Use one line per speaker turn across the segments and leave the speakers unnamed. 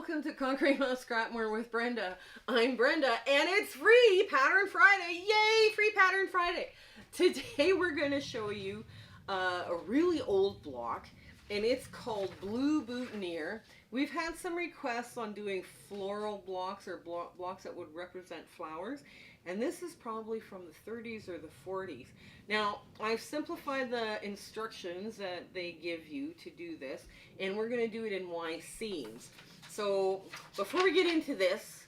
welcome to Conquering Mount Scrapmore with Brenda. I'm Brenda, and it's free Pattern Friday. Yay, free Pattern Friday. Today we're going to show you a really old block, and it's called Blue Boutineer. We've had some requests on doing floral blocks or blocks that would represent flowers, and this is probably from the 30s or the 40s. Now, I've simplified the instructions that they give you to do this, and we're going to do it in Y seams. So, before we get into this,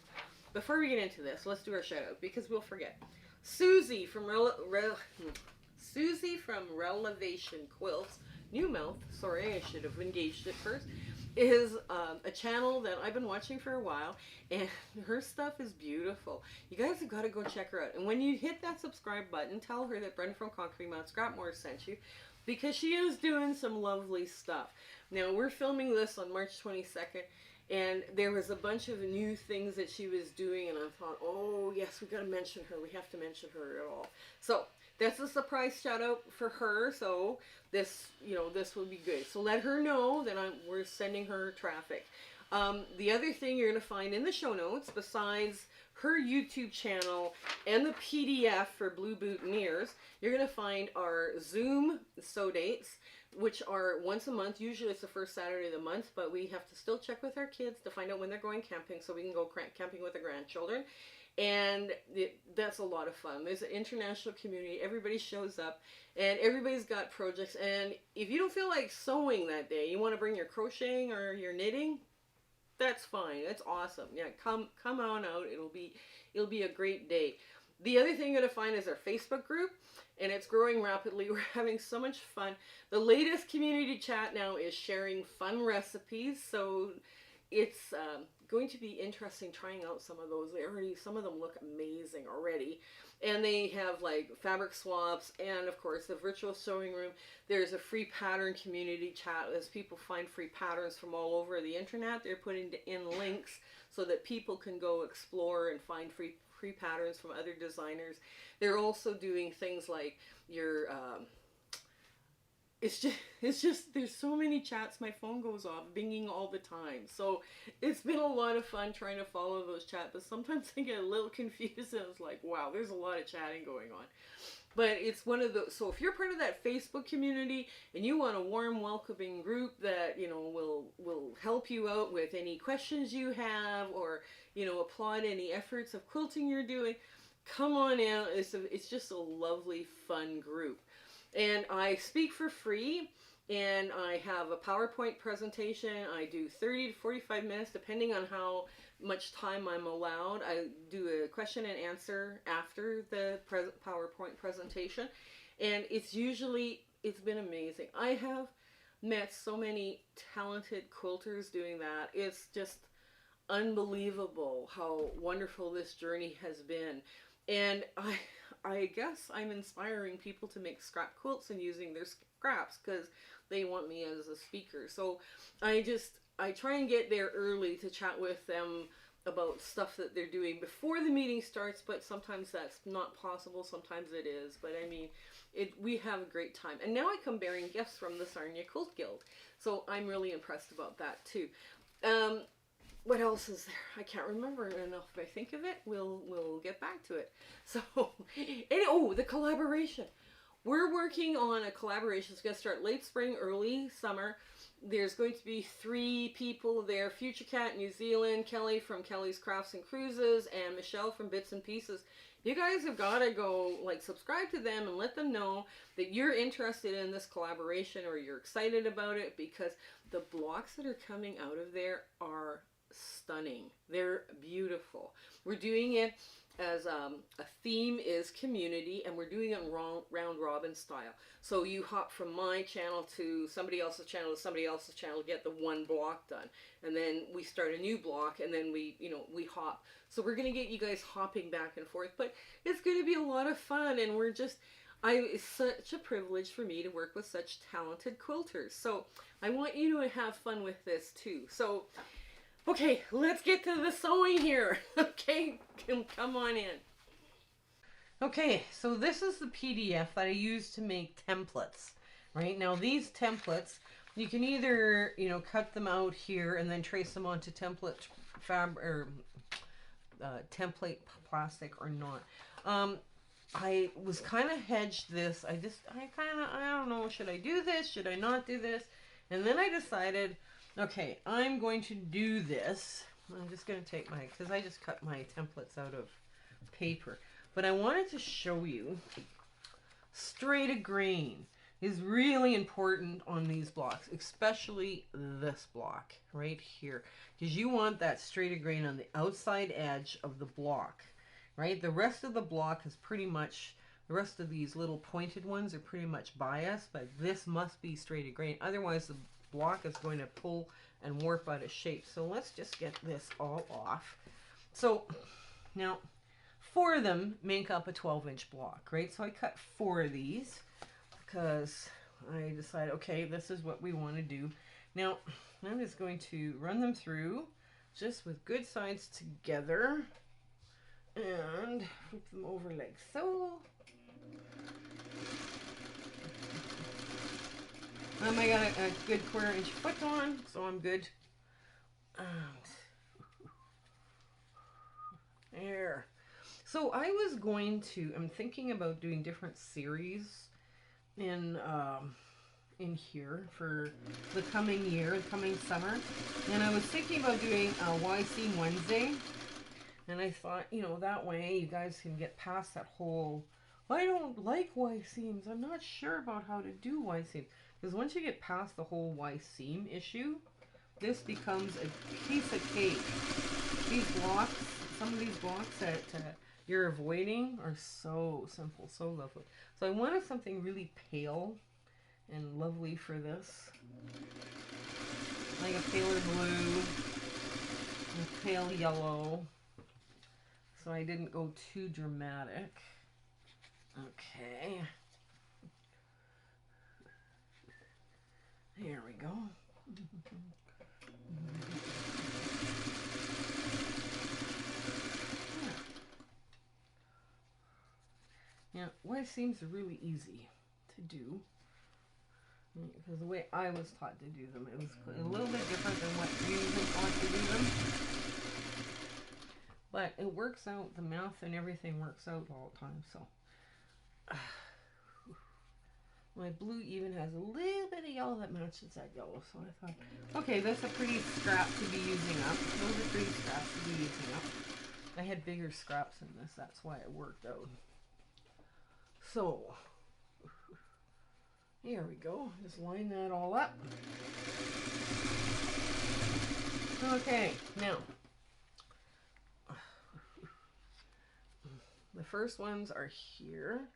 let's do our shout out because we'll forget. Suze from Revelation Quilts, new mouth, sorry, I should have engaged it first, is a channel that I've been watching for a while, and her stuff is beautiful. You guys have got to go check her out. And when you hit that subscribe button, tell her that Brenda from Conquering Mount Scrapmore sent you, because she is doing some lovely stuff. Now, we're filming this on March 22nd, and there was a bunch of new things that she was doing, and I thought, oh yes, we got to mention her. We have to mention her at all. So that's a surprise shout out for her. So this, this will be good. So let her know that we're sending her traffic. The other thing you're going to find in the show notes, besides her YouTube channel and the PDF for Blue Boutineers, you're going to find our Zoom sew dates, which are once a month. Usually it's the first Saturday of the month, but we have to still check with our kids to find out when they're going camping so we can go camping with the grandchildren. And that's a lot of fun. There's an international community. Everybody shows up, and everybody's got projects. And if you don't feel like sewing that day, you want to bring your crocheting or your knitting, that's fine. That's awesome. Yeah, come on out. It'll be a great day. The other thing you're going to find is our Facebook group, and it's growing rapidly. We're having so much fun. The latest community chat now is sharing fun recipes, so it's going to be interesting trying out some of those. Some of them look amazing already. And they have like fabric swaps, and of course the virtual sewing room. There's a free pattern community chat as people find free patterns from all over the internet. They're putting in links so that people can go explore and find free patterns from other designers. They're also doing things like your it's just there's so many chats, my phone goes off binging all the time. So it's been a lot of fun trying to follow those chats, but sometimes I get a little confused and it's like, wow, there's a lot of chatting going on. But it's one of those, so if you're part of that Facebook community and you want a warm, welcoming group that, will help you out with any questions you have, or, applaud any efforts of quilting you're doing, come on out. It's just a lovely, fun group. And I speak for free, and I have a PowerPoint presentation. I do 30 to 45 minutes, depending on how much time I'm allowed. I do a question and answer after the PowerPoint presentation, and it's been amazing. I have met so many talented quilters doing that. It's just unbelievable how wonderful this journey has been. And I guess I'm inspiring people to make scrap quilts and using their scraps because they want me as a speaker. So I try and get there early to chat with them about stuff that they're doing before the meeting starts, but sometimes that's not possible. Sometimes it is. But I mean, we have a great time. And now I come bearing gifts from the Sarnia Quilt Guild. So I'm really impressed about that too. What else is there? I can't remember enough. If I think of it, we'll get back to it. So, the collaboration. We're working on a collaboration. It's going to start late spring, early summer. There's going to be 3 people there. Future Cat, New Zealand, Kelly from Kelly's Crafts and Cruises, and Michelle from Bits and Pieces. You guys have got to go subscribe to them and let them know that you're interested in this collaboration or you're excited about it, because the blocks that are coming out of there are stunning. They're beautiful. We're doing it as a theme is community, and we're doing it in round robin style. So you hop from my channel to somebody else's channel to get the one block done, and then we start a new block, and then we hop. So we're going to get you guys hopping back and forth, but it's going to be a lot of fun, and it's such a privilege for me to work with such talented quilters. So I want you to have fun with this too. So okay, let's get to the sewing here. Okay, come on in. Okay, so this is the PDF that I use to make templates. Right now, these templates,
You can either, you know, cut them out here and then trace them onto template fabric or template plastic or not. I was kind of hedged this. I don't know, should I do this? Should I not do this? And then I decided, okay, I'm going to do this. I'm just going to take my, because I just cut my templates out of paper. But I wanted to show you straight a grain is really important on these blocks, especially this block right here, because you want that straight a grain on the outside edge of the block, right? The rest of the block is pretty much, the rest of these little pointed ones are pretty much biased, but this must be straight a grain. Otherwise, the block is going to pull and warp out of shape. So let's just get this all off. So now 4 of them make up a 12-inch block, right? So I cut 4 of these because I decided, okay, this is what we want to do. Now, I'm just going to run them through just with good sides together and flip them over like so. I got a good 1/4 inch foot on, so I'm good. There. So I was going to, I'm thinking about doing different series in here for the coming year, the coming summer. And I was thinking about doing a Y Seam Wednesday. And I thought, you know, that way you guys can get past that whole, I don't like Y seams. I'm not sure about how to do Y seam. Because once you get past the whole Y seam issue, this becomes a piece of cake. These blocks, some of these blocks that you're avoiding are so simple, so lovely. So I wanted something really pale and lovely for this. Like a paler blue, a pale yellow. So I didn't go too dramatic. Okay. Here we go. Yeah, Y seams are really easy to do. Because the way I was taught to do them, it was a little bit different than what you usually taught to do them. But it works out, the mouth and everything works out all the time, so. My blue even has a little bit of yellow that matches that yellow, so I thought, okay, that's a pretty scrap to be using up. Those are pretty scraps to be using up. I had bigger scraps in this, that's why it worked out. So, here we go. Just line that all up. Okay, now, the first ones are here.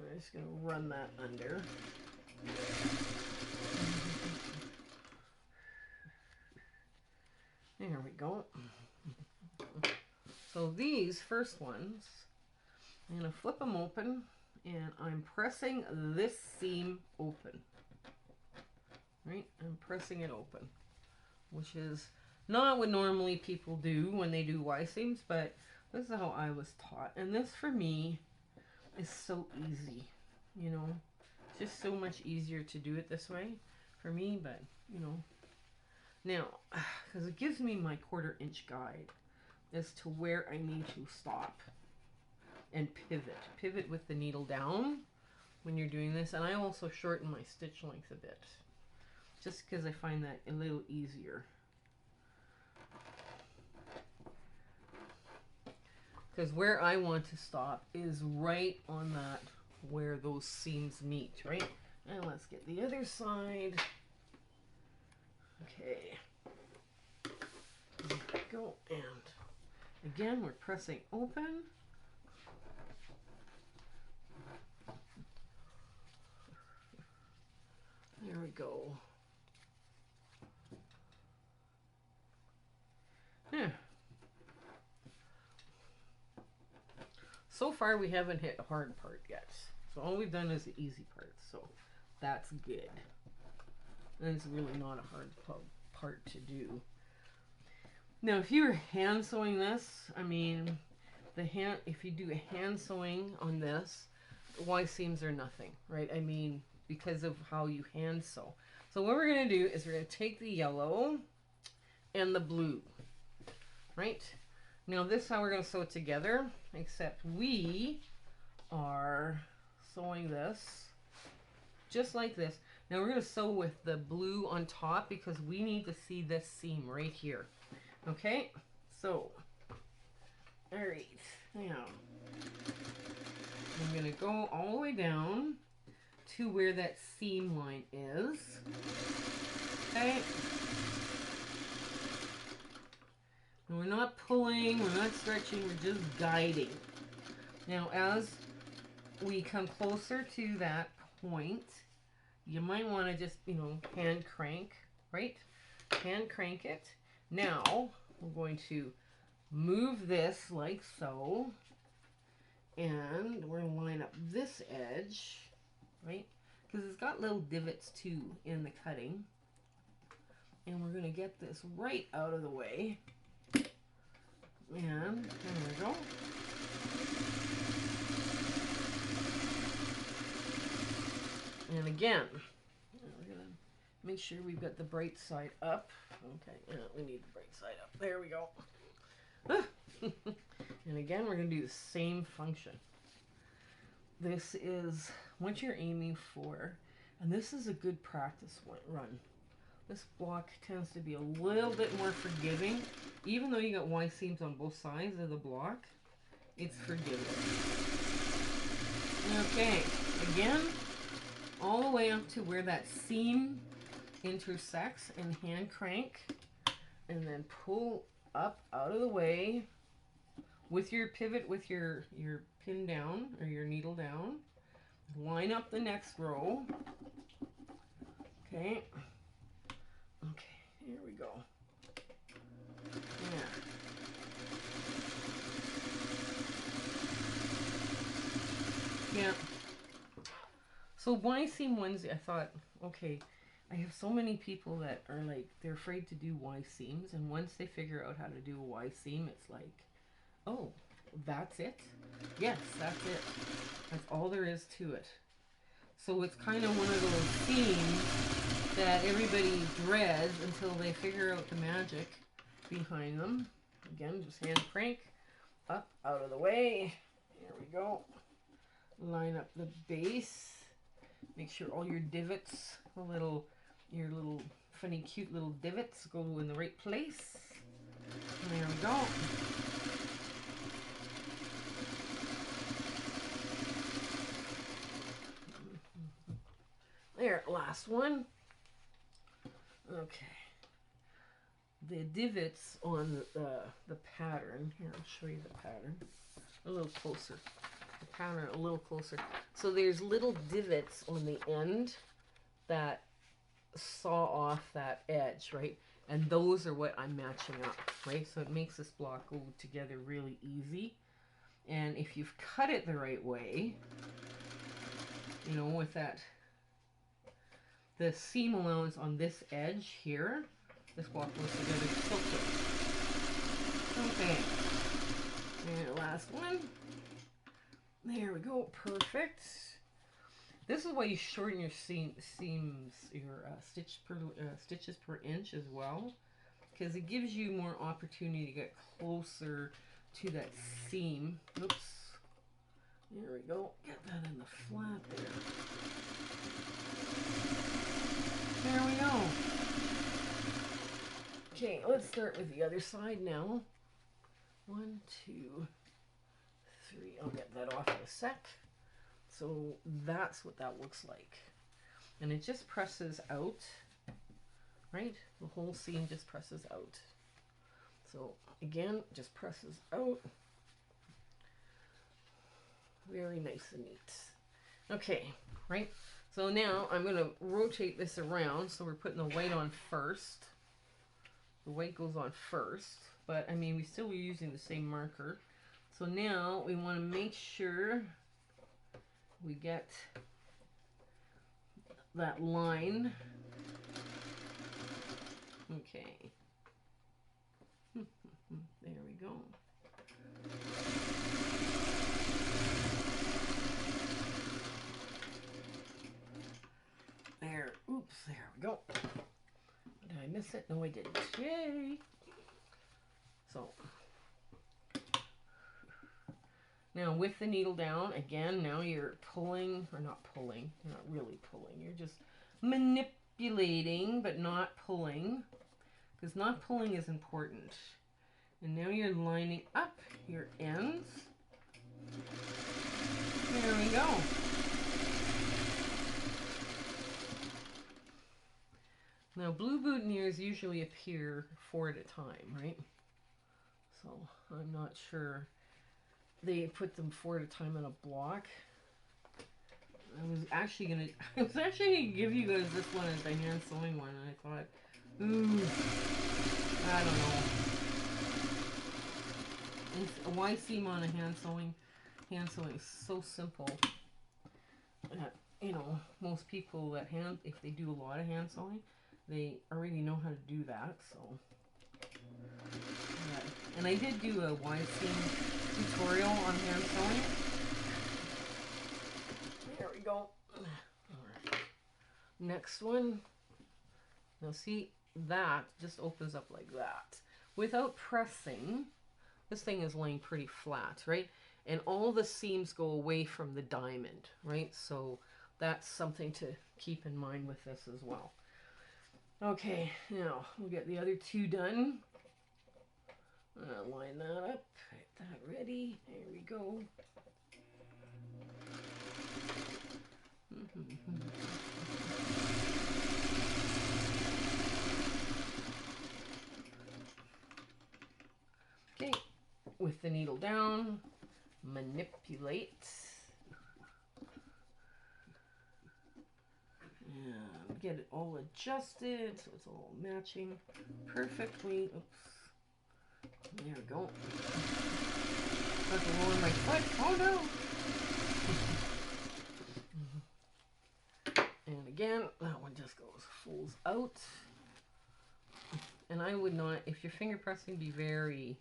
I'm just going to run that under. There we go. So these first ones, I'm going to flip them open and I'm pressing this seam open. Right? I'm pressing it open, which is not what normally people do when they do Y seams, but this is how I was taught. And this for me is so easy, you know, it's just so much easier to do it this way for me, but you know, now because it gives me my 1/4 inch guide as to where I need to stop and pivot with the needle down when you're doing this. And I also shorten my stitch length a bit just because I find that a little easier. Because where I want to stop is right on that, where those seams meet, right? And let's get the other side. Okay. There we go. And again, we're pressing open. There we go. Yeah. So far, we haven't hit the hard part yet. So all we've done is the easy part. So that's good. And it's really not a hard part to do. Now, if you were hand sewing this, I mean, if you do a hand sewing on this, Y seams are nothing, right? I mean, because of how you hand sew. So what we're going to do is we're going to take the yellow and the blue, right? Now this is how we're going to sew it together, except we are sewing this just like this. Now we're going to sew with the blue on top because we need to see this seam right here. Okay, so, all right, now I'm going to go all the way down to where that seam line is. Okay. And we're not pulling, we're not stretching, we're just guiding. Now as we come closer to that point, you might want to just, you know, hand crank, right? Hand crank it. Now we're going to move this like so, and we're going to line up this edge, right? Because it's got little divots too in the cutting. And we're going to get this right out of the way. And there we go. And again, we're going to make sure we've got the bright side up. Okay, yeah, we need the bright side up. There we go. And again, we're going to do the same function. This is what you're aiming for, and this is a good practice run. This block tends to be a little bit more forgiving. Even though you got Y seams on both sides of the block, it's forgiving. Okay, again, all the way up to where that seam intersects, and hand crank, and then pull up out of the way with your pivot, with your pin down or your needle down. Line up the next row. Okay. Okay, here we go. Yeah. Yeah. So Y seam Wednesday, I thought, okay, I have so many people that are like, they're afraid to do Y seams, and once they figure out how to do a Y seam, it's like, oh, that's it? Yes, that's it. That's all there is to it. So it's kind of one of those seams that everybody dreads until they figure out the magic behind them. Again, just hand crank up, out of the way. Here we go. Line up the base. Make sure all your divots, your little funny cute little divots go in the right place. And there we go. There, last one. Okay. The divots on the pattern. Here, I'll show you the pattern a little closer. The pattern a little closer. So there's little divots on the end that saw off that edge, right? And those are what I'm matching up, right? So it makes this block go together really easy. And if you've cut it the right way, you know, with that, the seam allowance on this edge here, this block goes together so quick. Okay. And last one. There we go. Perfect. This is why you shorten your seams, your stitches per inch as well, because it gives you more opportunity to get closer to that seam. Oops. There we go. Get that in the flat there. There we go. Okay, let's start with the other side now. 1, 2, 3. I'll get that off in a sec. So that's what that looks like. And it just presses out, right? The whole seam just presses out. So again, just presses out. Very nice and neat. Okay, right? So now I'm going to rotate this around. So we're putting the white on first. The white goes on first. But I mean, we still are using the same marker. So now we want to make sure we get that line. Okay. There we go. There. Oops, there we go. Did I miss it? No, I didn't. Yay! So now with the needle down, again, now you're pulling, or not pulling, you're not really pulling, you're just manipulating, but not pulling, because not pulling is important. And now you're lining up your ends. There we go. Now, Blue Boutineers usually appear 4 at a time, right? So, I'm not sure. They put them 4 at a time in a block. I was actually gonna give you guys this one as a hand sewing one, and I thought, ooh, I don't know. Why seam on a hand sewing? Hand sewing is so simple that, you know, most people that if they do a lot of hand sewing, they already know how to do that. So, yeah. And I did do a wide seam tutorial on hand sewing. There we go. Alright. Next one. Now see, that just opens up like that. Without pressing, this thing is laying pretty flat, right? And all the seams go away from the diamond, right? So that's something to keep in mind with this as well. Okay, now we'll get the other 2 done. Line that up, get that ready. There we go. Okay, with the needle down, manipulate. And get it all adjusted so it's all matching perfectly. Oops. There we go. About to lower my foot. Oh no! And again, that one just folds out. And I would not, if you're finger pressing, be very,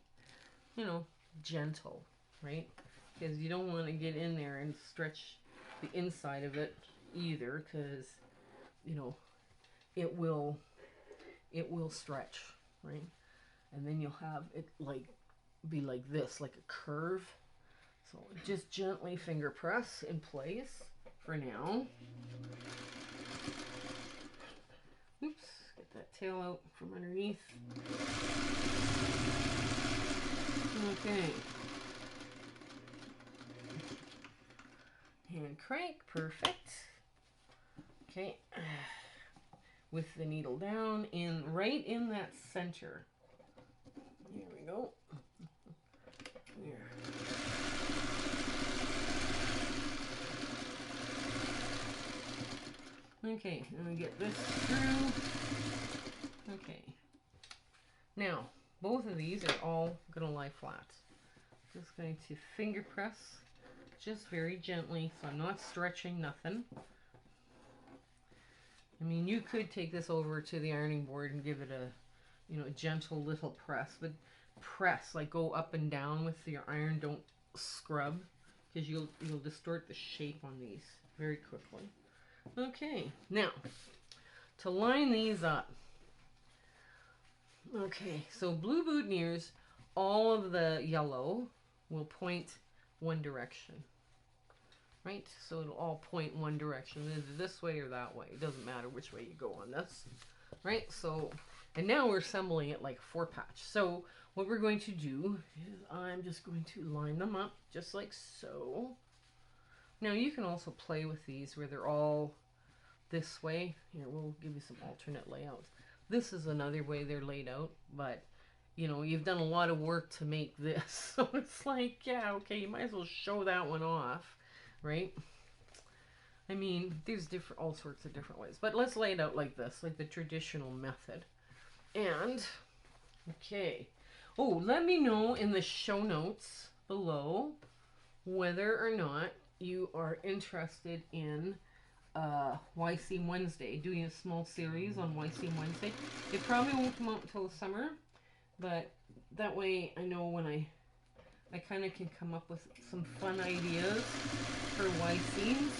you know, gentle, right? Because you don't want to get in there and stretch the inside of it either, because, you know, it will stretch, right? And then you'll have it be like this, like a curve. So just gently finger press in place for now. Oops, get that tail out from underneath. Okay. Hand crank, perfect. Okay. With the needle down right in that center. Here we go. There. Okay, let me get this through. Okay. Now, both of these are all going to lie flat. Just going to finger press just very gently, so I'm not stretching nothing. I mean, you could take this over to the ironing board and give it a, you know, a gentle little press, but press, like go up and down with your iron, don't scrub, because you'll distort the shape on these very quickly. Okay, now to line these up. Okay, so Blue Boutineers, all of the yellow will point one direction, right? So it'll all point one direction, either this way or that way. It doesn't matter which way you go on this, right? So, and now we're assembling it like 4-patch. So what we're going to do is I'm just going to line them up just like so. Now you can also play with these where they're all this way. Here, we'll give you some alternate layouts. This is another way they're laid out, but you know, you've done a lot of work to make this. So it's like, yeah, okay, you might as well show that one off, right? I mean, there's all sorts of different ways, but let's lay it out like this, like the traditional method. And, okay. Oh, let me know in the show notes below whether or not you are interested in YC Wednesday, doing a small series on YC Wednesday. It probably won't come out until the summer, but that way I know when I kind of can come up with some fun ideas for YCs.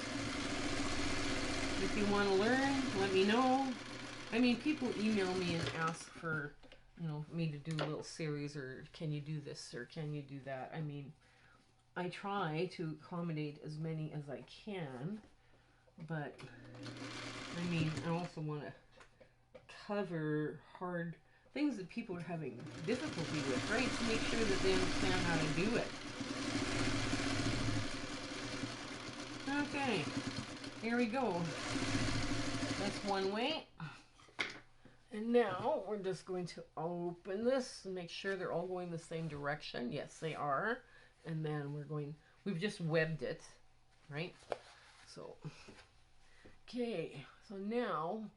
If you want to learn, let me know. I mean, people email me and ask for, you know, me to do a little series, or can you do this, or can you do that. I mean, I try to accommodate as many as I can, but I mean, I also want to cover hard things that people are having difficulty with, right? To make sure that they understand how to do it. Okay, here we go. That's one way. And now we're just going to open this and make sure they're all going the same direction. Yes, they are. And then we've just webbed it, right? So, okay, so now,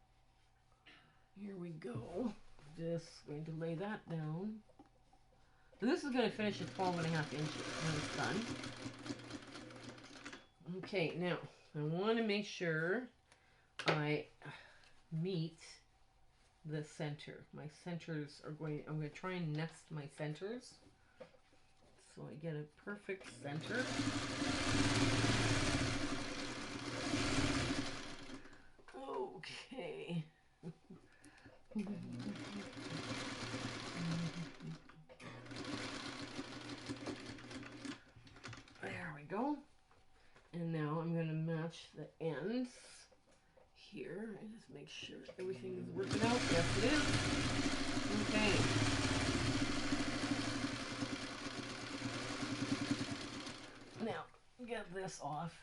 here we go. Just going to lay that down. And this is going to finish at 12 and a half inches when it's done. Okay, now, I want to make sure I meet the center. My centers are I'm going to try and nest my centers so I get a perfect center. Okay. There we go. And now I'm going to match the ends here and just make sure everything is working out. Yes, it is. Okay. Now, get this off.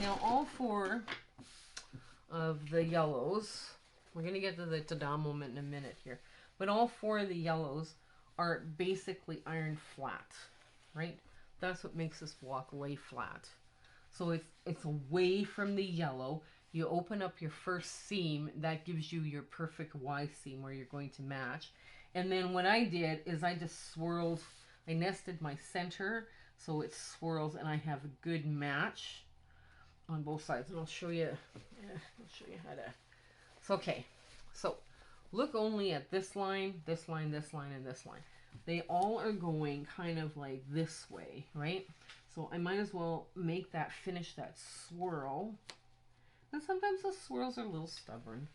Now, all four of the yellows, we're going to get to the ta-da moment in a minute here, but all four of the yellows are basically iron flat, right? That's what makes this block lay flat. So it's away from the yellow. You open up your first seam, that gives you your perfect Y seam where you're going to match. And then what I did is I just swirled, I nested my center so it swirls and I have a good match on both sides. And I'll show you how to. It's okay. So look only at this line, this line, this line, and this line. They all are going kind of like this way, right? So I might as well finish that swirl. And sometimes the swirls are a little stubborn.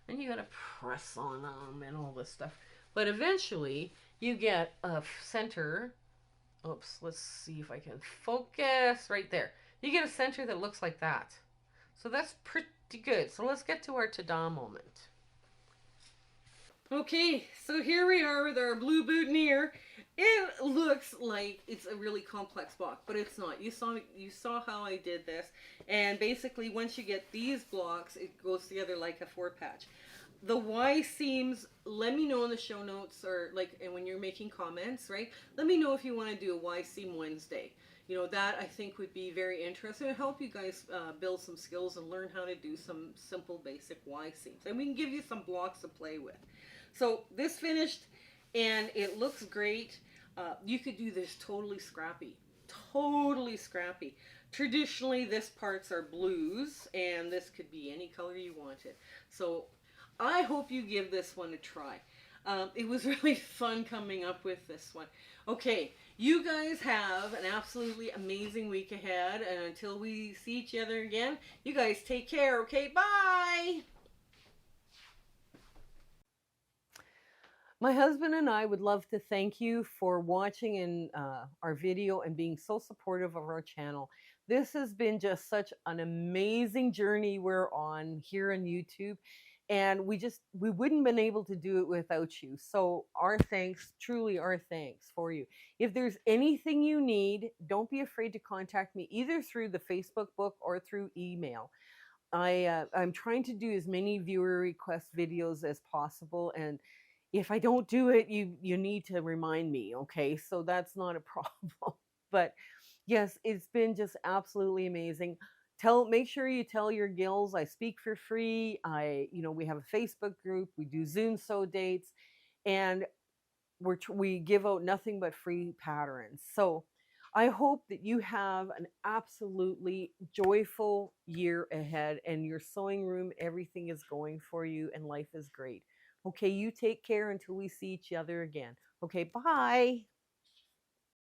And you gotta press on them and all this stuff. But eventually, you get a center. Oops, let's see if I can focus right there. You get a center that looks like that. So that's pretty good. So let's get to our ta-da moment.
Okay, so here we are with our Blue Boutineer. It looks like it's a really complex block, but it's not. You saw how I did this, and basically once you get these blocks, it goes together like a 4-patch. The Y seams, let me know in the show notes, or and when you're making comments, right? Let me know if you want to do a Y seam Wednesday. You know, that I think would be very interesting to help you guys build some skills and learn how to do some simple basic Y seams. And we can give you some blocks to play with. So this finished and it looks great. You could do this totally scrappy. Totally scrappy. Traditionally, this parts are blues, and this could be any color you wanted. So I hope you give this one a try. It was really fun coming up with this one. Okay, you guys have an absolutely amazing week ahead, and until we see each other again, you guys take care, okay? Bye! My husband and I would love to thank you for watching our video and being so supportive of our channel. This has been just such an amazing journey we're on here on YouTube, and we wouldn't have been able to do it without you. So our thanks, truly our thanks for you. If there's anything you need, don't be afraid to contact me either through the Facebook book or through email. I'm trying to do as many viewer request videos as possible, and if I don't do it, you need to remind me, okay? So that's not a problem. But yes, it's been just absolutely amazing. Make sure you tell your gills I speak for free. We have a Facebook group. We do Zoom dates, and we give out nothing but free patterns. So I hope that you have an absolutely joyful year ahead, and your sewing room, everything is going for you, and life is great. Okay, you take care until we see each other again. Okay, bye.